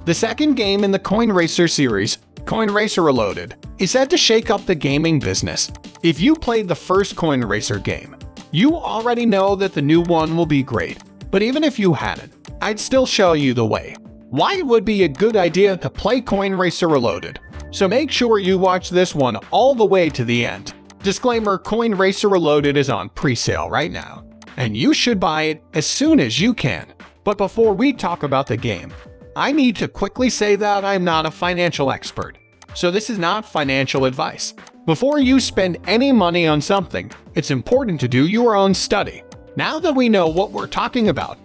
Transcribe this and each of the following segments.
The second game in the CoinRacer series, CoinRacer Reloaded, is set to shake up the gaming business. If you played the first CoinRacer game, you already know that the new one will be great. But even if you hadn't, I'd still show you the way. Why it would be a good idea to play CoinRacer Reloaded. So make sure you watch this one all the way to the end. Disclaimer: CoinRacer Reloaded is on pre-sale right now, and you should buy it as soon as you can. But before we talk about the game, I need to quickly say that I'm not a financial expert, so this is not financial advice. Before you spend any money on something, it's important to do your own study. Now that we know what we're talking about,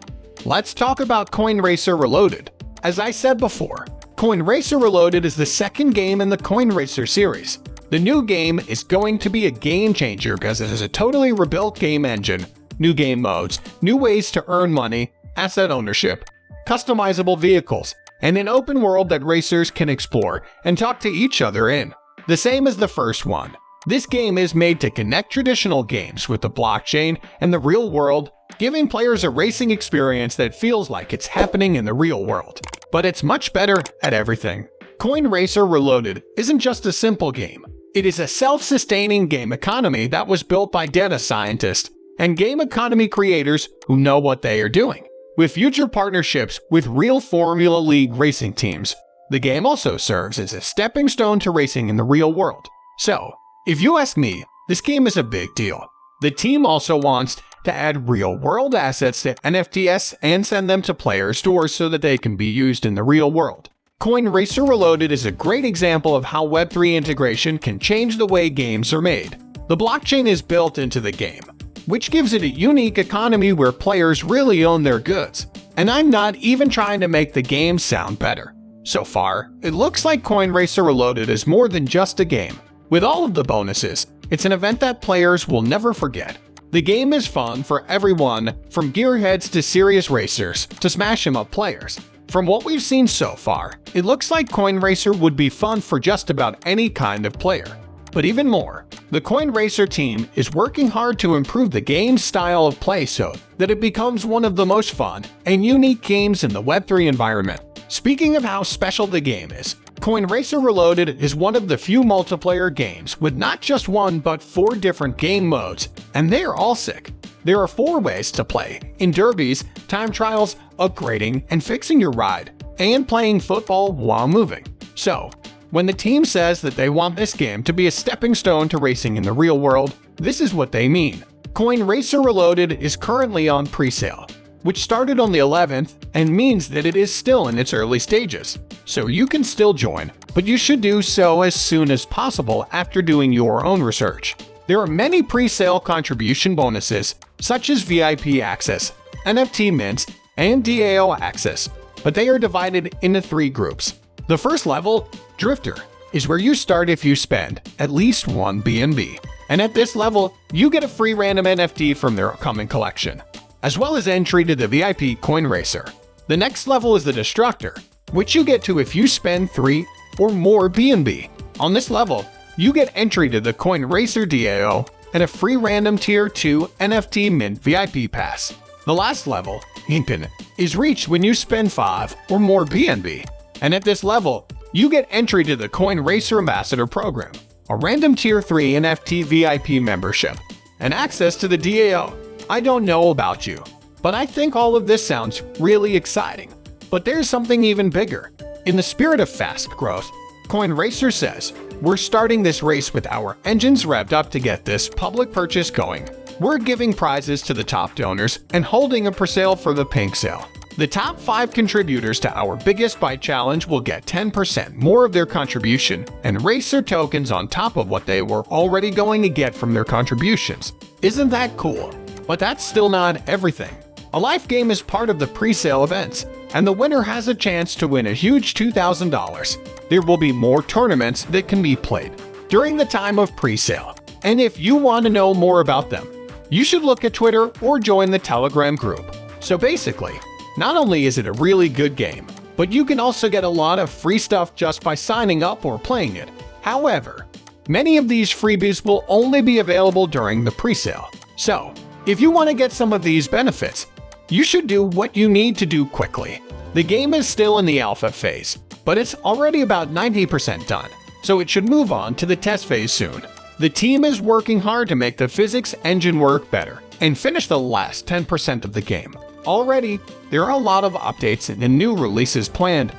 let's talk about CoinRacer Reloaded. As I said before, CoinRacer Reloaded is the second game in the CoinRacer series. The new game is going to be a game changer because it is a totally rebuilt game engine, new game modes, new ways to earn money, asset ownership, customizable vehicles, and an open world that racers can explore and talk to each other in. The same as the first one. This game is made to connect traditional games with the blockchain and the real world, giving players a racing experience that feels like it's happening in the real world. But it's much better at everything. CoinRacer Reloaded isn't just a simple game. It is a self-sustaining game economy that was built by data scientists and game economy creators who know what they are doing. With future partnerships with real Formula League racing teams, the game also serves as a stepping stone to racing in the real world. So, if you ask me, this game is a big deal. The team also wants to add real-world assets to NFTs and send them to player stores so that they can be used in the real world. CoinRacer Reloaded is a great example of how Web3 integration can change the way games are made. The blockchain is built into the game, which gives it a unique economy where players really own their goods. And I'm not even trying to make the game sound better. So far, it looks like CoinRacer Reloaded is more than just a game. With all of the bonuses, it's an event that players will never forget. The game is fun for everyone, from gearheads to serious racers to smash-em-up players. From what we've seen so far, it looks like CoinRacer would be fun for just about any kind of player. But even more, the CoinRacer team is working hard to improve the game's style of play so that it becomes one of the most fun and unique games in the Web3 environment. Speaking of how special the game is, CoinRacer Reloaded is one of the few multiplayer games with not just one but 4 different game modes, and they are all sick. There are 4 ways to play: in derbies, time trials, upgrading and fixing your ride, and playing football while moving. So, when the team says that they want this game to be a stepping stone to racing in the real world, this is what they mean. CoinRacer Reloaded is currently on pre-sale, which started on the 11th and means that it is still in its early stages. So you can still join, but you should do so as soon as possible after doing your own research. There are many pre-sale contribution bonuses, such as VIP access, NFT mints, and DAO access, but they are divided into 3 groups. The first level, Drifter, is where you start if you spend at least 1 BNB. And at this level, you get a free random NFT from their upcoming collection, as well as entry to the VIP CoinRacer. The next level is the Destructor, which you get to if you spend 3 or more BNB. On this level, you get entry to the CoinRacer DAO and a free random Tier 2 NFT mint VIP pass. The last level, Infinite, is reached when you spend 5 or more BNB. And at this level, you get entry to the CoinRacer Ambassador Program, a random Tier 3 NFT VIP membership, and access to the DAO. I don't know about you, but I think all of this sounds really exciting. But there's something even bigger. In the spirit of fast growth, CoinRacer says, "We're starting this race with our engines revved up to get this public purchase going. We're giving prizes to the top donors and holding a presale for the pink sale. The top 5 contributors to our Biggest Bite Challenge will get 10% more of their contribution and Racer tokens on top of what they were already going to get from their contributions." Isn't that cool? But that's still not everything. A life game is part of the pre-sale events, and the winner has a chance to win a huge $2,000. There will be more tournaments that can be played during the time of pre-sale. And if you want to know more about them, you should look at Twitter or join the Telegram group. So basically, not only is it a really good game, but you can also get a lot of free stuff just by signing up or playing it. However, many of these freebies will only be available during the pre-sale. So, if you want to get some of these benefits, you should do what you need to do quickly. The game is still in the alpha phase, but it's already about 90% done, so it should move on to the test phase soon. The team is working hard to make the physics engine work better and finish the last 10% of the game. Already, there are a lot of updates and new releases planned,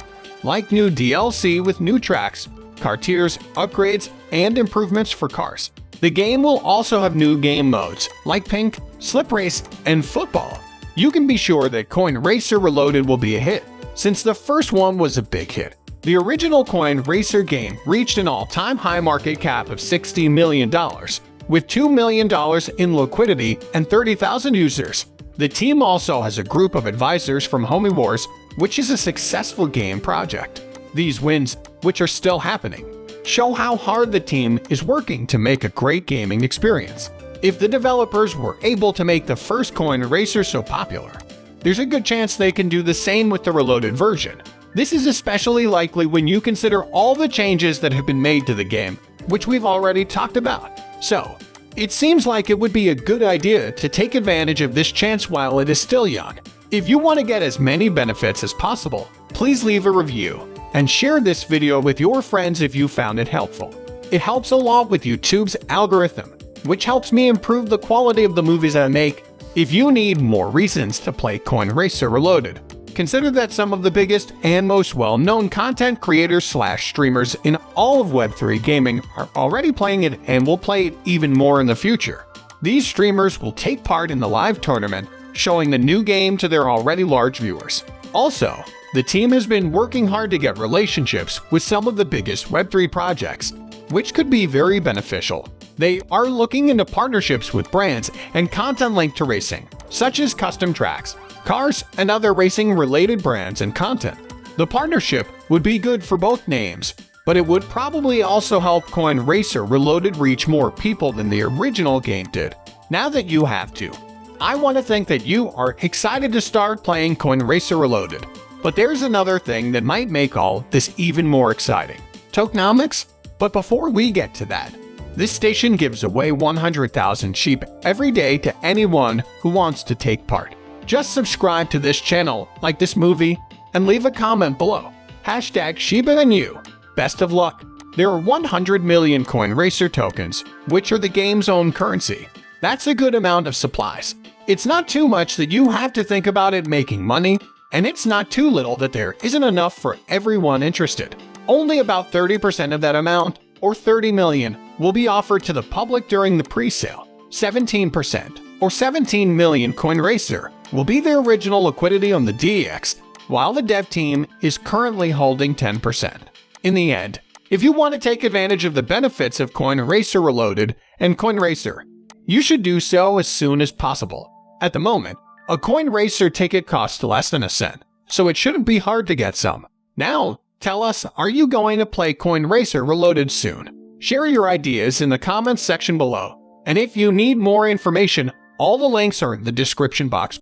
like new DLC with new tracks, car tiers, upgrades, and improvements for cars. The game will also have new game modes like Pink, Slip Race, and Football. You can be sure that CoinRacer Reloaded will be a hit, since the first one was a big hit. The original CoinRacer game reached an all-time high market cap of $60 million, with $2 million in liquidity and 30,000 users. The team also has a group of advisors from Homie Wars, which is a successful game project. These wins, which are still happening, show how hard the team is working to make a great gaming experience. If the developers were able to make the first CoinRacer so popular, there's a good chance they can do the same with the Reloaded version. This is especially likely when you consider all the changes that have been made to the game, which we've already talked about. So, it seems like it would be a good idea to take advantage of this chance while it is still young. If you want to get as many benefits as possible, please leave a review and share this video with your friends if you found it helpful. It helps a lot with YouTube's algorithm, which helps me improve the quality of the movies I make. If you need more reasons to play CoinRacer Reloaded, consider that some of the biggest and most well-known content creators/streamers in all of Web3 gaming are already playing it and will play it even more in the future. These streamers will take part in the live tournament, showing the new game to their already large viewers. Also, the team has been working hard to get relationships with some of the biggest Web3 projects, which could be very beneficial. They are looking into partnerships with brands and content linked to racing, such as custom tracks, cars, and other racing-related brands and content. The partnership would be good for both names, but it would probably also help CoinRacer Reloaded reach more people than the original game did. Now that you have to, I want to think that you are excited to start playing CoinRacer Reloaded. But there's another thing that might make all this even more exciting: tokenomics. But before we get to that, this station gives away 100,000 SHIB every day to anyone who wants to take part. Just subscribe to this channel, like this movie, and leave a comment below. #SHIBA INU. Best of luck. There are 100 million CoinRacer tokens, which are the game's own currency. That's a good amount of supplies. It's not too much that you have to think about it making money, and it's not too little that there isn't enough for everyone interested. Only about 30% of that amount, or 30 million, will be offered to the public during the pre-sale. 17%, or 17 million CoinRacer, will be the original liquidity on the DEX, while the dev team is currently holding 10%. In the end, if you want to take advantage of the benefits of CoinRacer Reloaded and CoinRacer, you should do so as soon as possible. At the moment, a CoinRacer ticket costs less than a cent, so it shouldn't be hard to get some. Now, tell us, are you going to play CoinRacer Reloaded soon? Share your ideas in the comments section below. And if you need more information, all the links are in the description box.